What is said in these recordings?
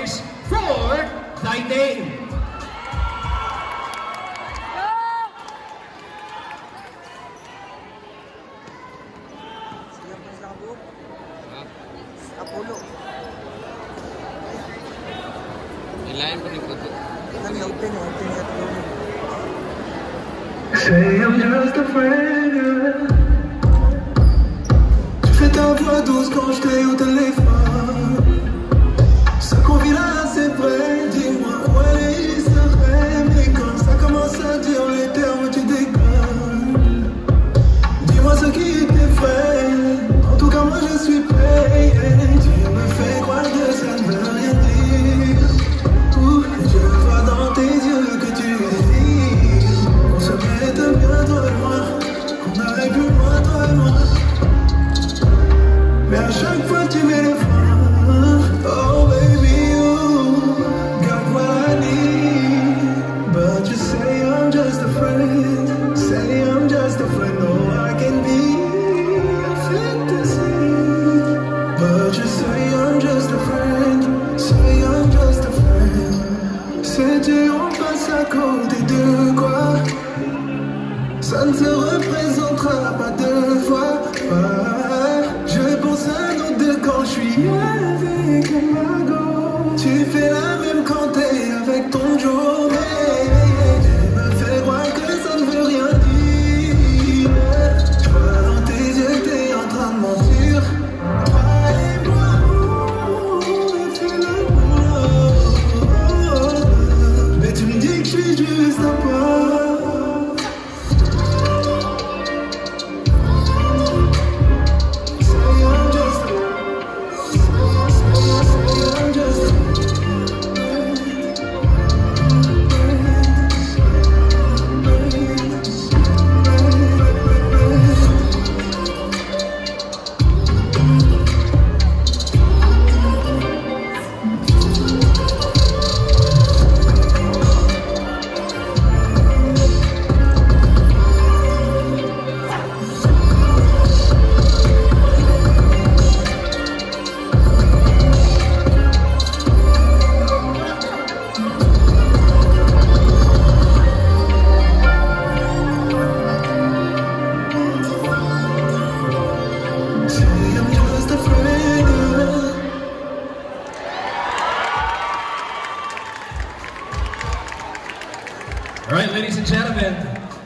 boys for Thy Name. Say I'm just a friend, yeah. Tu fais ta voix douce quand je t'ai au téléphone. Ce qu'on vit là c'est vrai, dis-moi où aller j'y serai. Mais quand ça commence à dire les termes tu déconnes. Dis-moi ce qui t'est fait, en tout cas moi je suis prêt. Tu me fais croire que ça ne veut rien dire. Je vois dans tes yeux que tu désires qu'on se mette bien toi et moi, qu'on aille plus loin toi et moi. Mais à chaque fois tu mets le frein. Oh baby, you got what I need. But you say I'm just a friend. Say I'm just a friend. Oh, I can be a fantasy. But you say I'm just a friend. Say I'm just a friend. Sais-tu on passe à côté de quoi? Ça ne se représentera pas deux fois. Je pense à nous deux quand je suis avec Margot. Tu fais la même quand t'es avec ton Joe. Tu me fais croire que ça ne veut rien dire. Je vois dans tes yeux que t'es en train de mentir. Toi et moi, on fait le boulot. Mais tu me dis que je suis juste un pote. All right, ladies and gentlemen,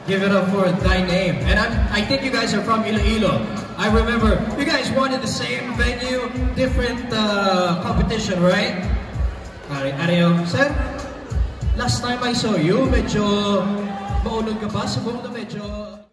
give it up for Thy Name. And I think you guys are from Iloilo. I remember you guys wanted the same venue, different competition, right? Ariel, sir, last time I saw you, medyo maulog ka ba? Siguro na medyo